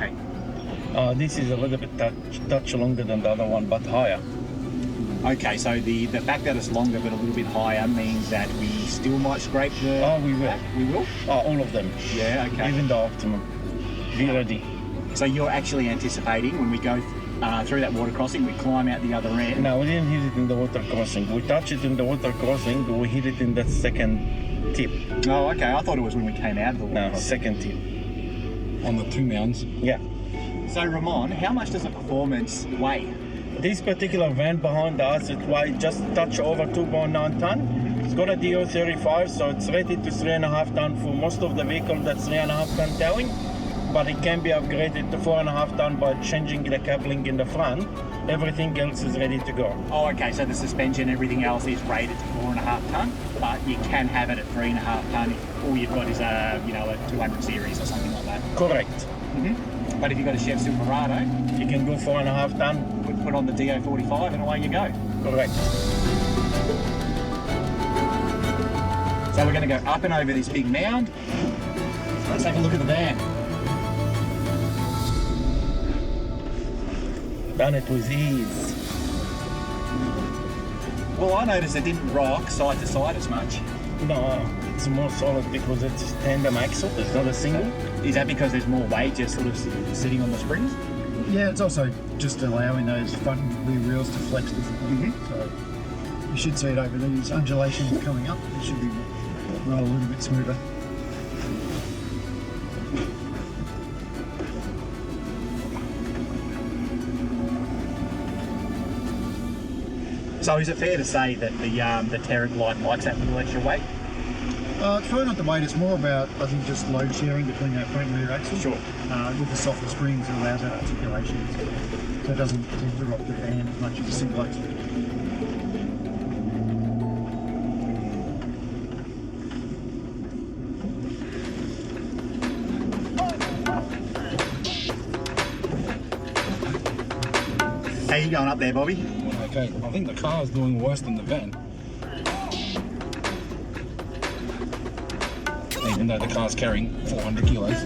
Okay. This is a little bit touch longer than the other one, but higher. Okay, so the fact that it's longer but a little bit higher means that we still might scrape the... Oh, we will. We will? All of them. Yeah, okay. Even the Optimum. Be ready. So you're actually anticipating when we go through that water crossing, we climb out the other end? No, we didn't hit it in the water crossing. We touched it in the water crossing, but we hit it in that second tip. Oh, okay. I thought it was when we came out of the water. No, second tip. On the 2 mounds? Yeah. So Ramon, how much does a Performance weigh? This particular van behind us, it weighs just touch over 2.9 ton. It's got a DO35, so it's rated to 3.5 ton for most of the vehicle. That's 3.5 ton towing, but it can be upgraded to 4.5 ton by changing the coupling in the front. Everything else is ready to go. Oh, okay. So the suspension, everything else is rated to 4.5 ton, but you can have it at 3.5 ton if all you've got is a 200 series or something like that. Correct. But if you've got a Chef Silverado, you can go 4.5 ton. Put on the DO45 and away you go. Correct. So we're going to go up and over this big mound. Let's have a look at the van. Done it with ease. Well, I noticed it didn't rock side to side as much. No, it's more solid because it's tandem axle. It's not a single. Is that because there's more weight just sort of sitting on the springs? Yeah, it's also just allowing those front and rear wheels to flex differently. So you should see it over these undulations coming up. It should be roll a little bit smoother. So is it fair to say that the Terric Light likes that little extra weight? It's probably not the weight, it's more about, I think, just load sharing between that front and rear axle. Sure. With the softer springs, it allows that articulation. So it doesn't tend to rock the van as much as a single axle. How you going up there, Bobby? Okay, I think the car is doing worse than the van. Even though the car's carrying 400 kilos.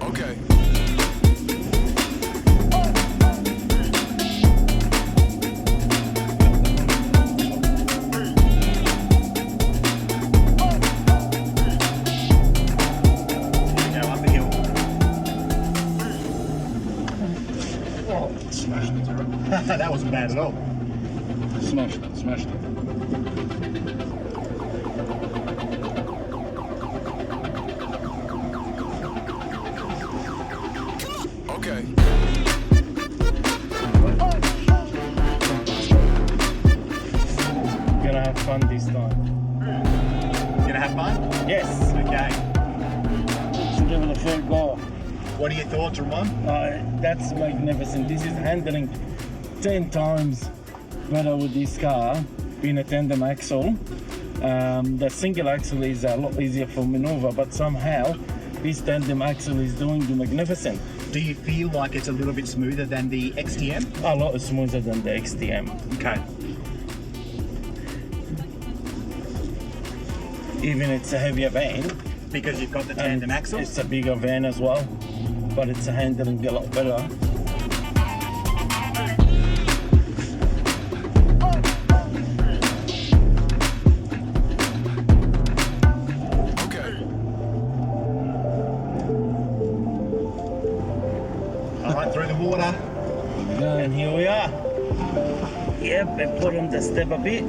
Okay. That wasn't bad at all. Smashed it, smashed it. Okay. Gonna have fun this time. Gonna have fun? Yes. Okay. Let's give it a full go. What are your thoughts, Ramon? That's magnificent. This is handling 10 times better with this car, being a tandem axle. The single axle is a lot easier for maneuver, but somehow this tandem axle is doing the magnificent. Do you feel like it's a little bit smoother than the XTM? A lot smoother than the XTM. Okay. Even it's a heavier van. Because you've got the tandem axle? It's a bigger van as well, but it's handling a lot better. Alright, through the water. And here we are. Yep, I put on the step a bit.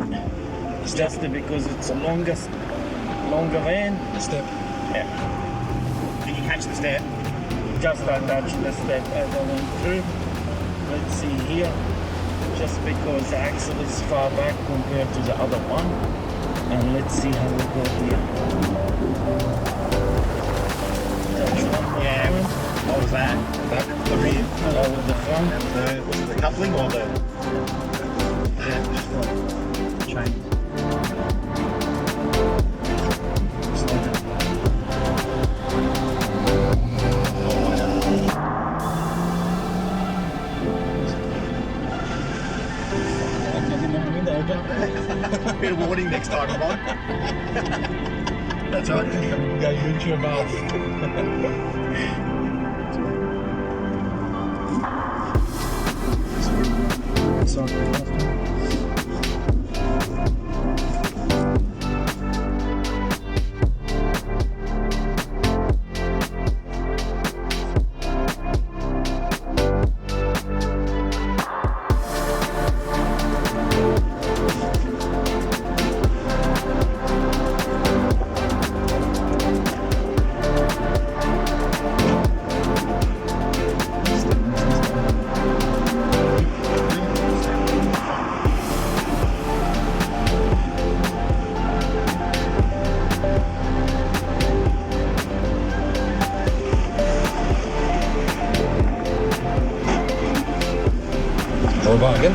It's just because it's a longer van. Step. Yeah. Did you catch the step? Just I touched the step as I went through. Let's see here. Just because the axle is far back compared to the other one. And let's see how we go here. Touch one more time. What was that? Back, the rear? With the front. Was it the coupling or the... Yeah, just one. Chain. window open. Bit of warning next time, come on. That's all right. Go YouTube bath. Or bargain.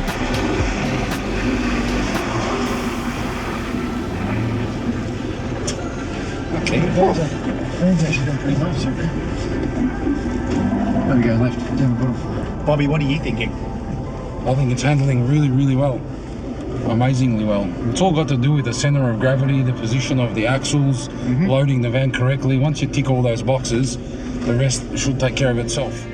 Okay. Fans actually done pretty well so far. There we go, left, down the bottom. Bobby, what are you thinking? I think it's handling really well. Amazingly well. It's all got to do with the center of gravity, the position of the axles, loading the van correctly. Once you tick all those boxes, the rest should take care of itself.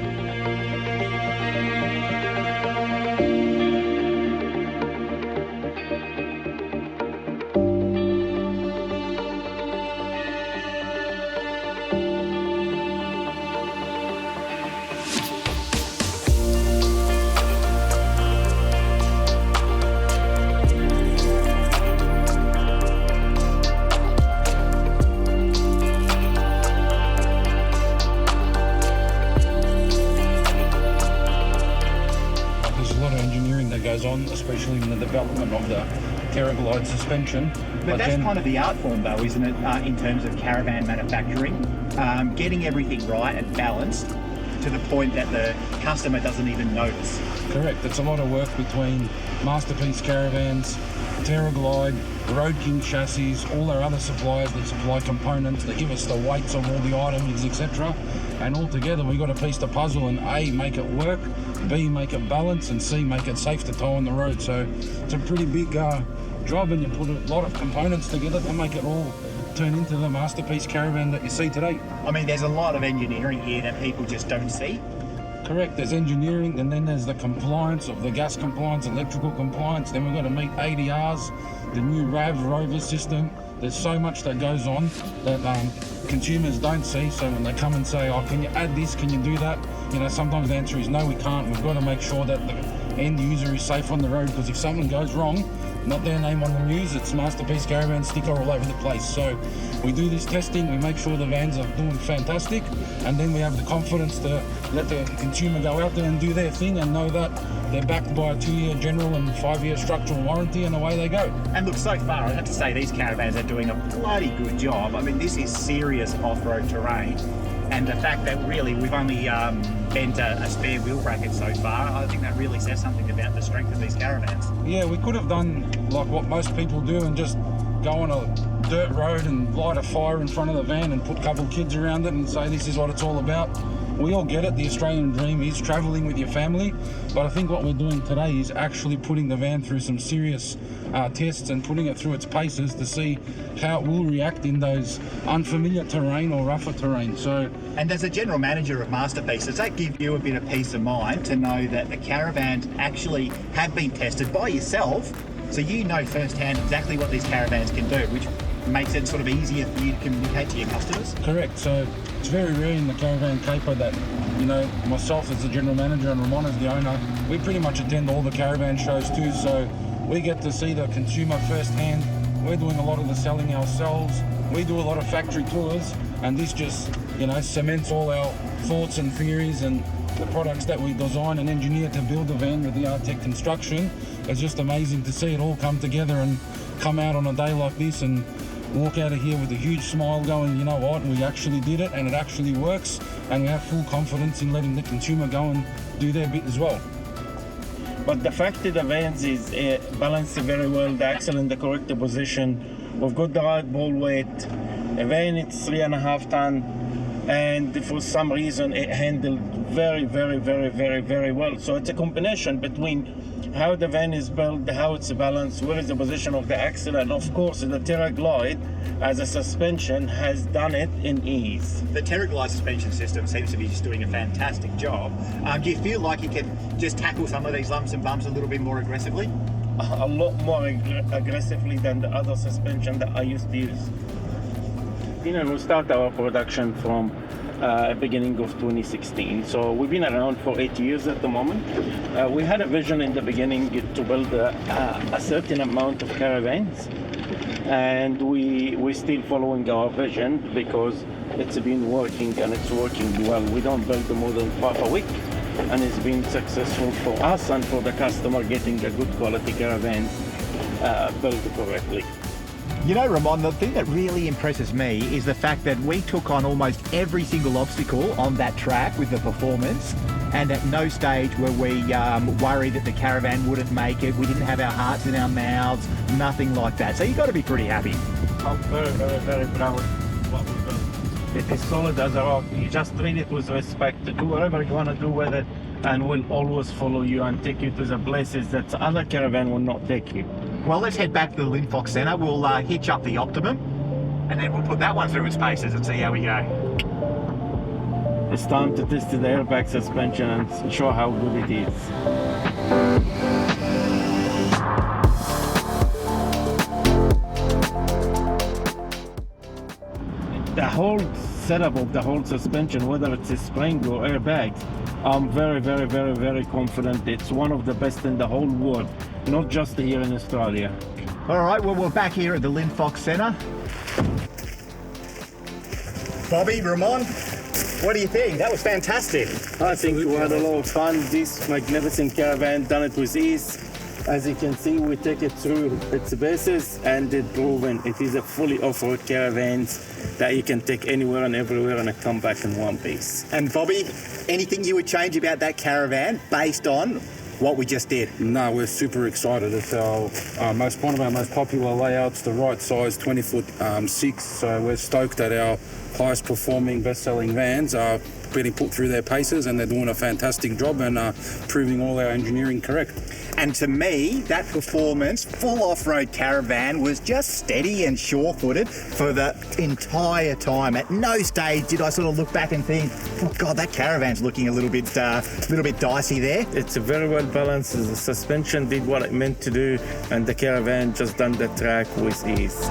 Goes on, especially in the development of the Caraglide suspension. But that's kind of the art form though, isn't it, in terms of caravan manufacturing? Getting everything right and balanced to the point that the customer doesn't even notice. Correct. It's a lot of work between Masterpiece Caravans, Caraglide, Road King chassis, all our other suppliers that supply components, that give us the weights of all the items, etc. And all together we got to piece the puzzle and A, make it work, B, make it balance, and C, make it safe to tow on the road. So it's a pretty big job, and you put a lot of components together to make it all turn into the Masterpiece Caravan that you see today. I mean, there's a lot of engineering here that people just don't see. Correct, there's engineering, and then there's the compliance of the gas compliance, electrical compliance, then we've got to meet ADRs, the new RAV rover system. There's so much that goes on that consumers don't see, so when they come and say, oh, can you add this, can you do that? You know, sometimes the answer is no, we can't. We've got to make sure that the end user is safe on the road, because if something goes wrong, not their name on the news, it's Masterpiece Caravan sticker all over the place. So we do this testing, we make sure the vans are doing fantastic, and then we have the confidence to let the consumer go out there and do their thing and know that they're backed by a 2-year general and 5-year structural warranty, and away they go. And look, so far, I have to say these caravans are doing a bloody good job. I mean, this is serious off-road terrain, and the fact that really we've only bent a spare wheel bracket so far, I think that really says something about the strength of these caravans. Yeah, we could have done like what most people do and just go on a dirt road and light a fire in front of the van and put a couple of kids around it and say this is what it's all about. We all get it, the Australian dream is travelling with your family, but I think what we're doing today is actually putting the van through some serious tests and putting it through its paces to see how it will react in those unfamiliar terrain or rougher terrain. So, and as a general manager of Masterpiece, does that give you a bit of peace of mind to know that the caravans actually have been tested by yourself, so you know firsthand exactly what these caravans can do, which makes it sort of easier for you to communicate to your customers? Correct. So it's very rare in the caravan caper that, you know, myself as the general manager and Ramon as the owner, we pretty much attend all the caravan shows too, so we get to see the consumer firsthand. We're doing a lot of the selling ourselves. We do a lot of factory tours, and this just, you know, cements all our thoughts and theories and the products that we design and engineer to build the van with the Artec construction. It's just amazing to see it all come together and come out on a day like this and walk out of here with a huge smile going, you know what, we actually did it and it actually works, and we have full confidence in letting the consumer go and do their bit as well. But the fact that the vans is balanced very well, the axle in the correct position, we've got the right ball weight, a van it's 3.5 ton, and for some reason it handled very, very, very, very, very well. So it's a combination between how the van is built, how it's balanced, where is the position of the axle, and of course the TerraGlide as a suspension has done it in ease. The TerraGlide suspension system seems to be just doing a fantastic job. Do you feel like you can just tackle some of these lumps and bumps a little bit more aggressively? A lot more aggressively than the other suspension that I used to use. We start our production from beginning of 2016. So we've been around for 8 years at the moment. We had a vision in the beginning to build a certain amount of caravans, and we're still following our vision because it's been working and it's working well. We don't build more than 5 a week, and it's been successful for us and for the customer getting a good quality caravan built correctly. You know, Ramon, the thing that really impresses me is the fact that we took on almost every single obstacle on that track with the performance, and at no stage were we worried that the caravan wouldn't make it. We didn't have our hearts in our mouths, nothing like that. So you've got to be pretty happy. I'm very, very, very proud of what we built. It is solid as a rock. You just treat it with respect. Do whatever you want to do with it, and we'll always follow you and take you to the places that other caravan will not take you. Well, let's head back to the Linfox Centre. We'll hitch up the Optimum, and then we'll put that one through its paces and see how we go. It's time to test the airbag suspension and show how good it is. The whole setup of the whole suspension, whether it's a spring or airbags, I'm very, very, very, very confident it's one of the best in the whole world, not just here in Australia. All right, well, we're back here at the Linfox Centre. Bobby, Ramon, what do you think? That was fantastic. I think we had a lot of fun. This magnificent caravan done it with ease. As you can see, we take it through its bases and it's proven it is a fully off-road caravan that you can take anywhere and everywhere and come back in one piece. And Bobby, anything you would change about that caravan based on what we just did? No, we're super excited. It's one of our most popular layouts, the right size, 20-foot 6. So we're stoked that our highest performing, best-selling vans are getting put through their paces, and they're doing a fantastic job and proving all our engineering correct. And to me, that performance, full off-road caravan was just steady and sure-footed for the entire time. At no stage did I sort of look back and think, oh God, that caravan's looking a little bit dicey there. It's a very well balanced. The suspension did what it meant to do, and the caravan just done the track with ease.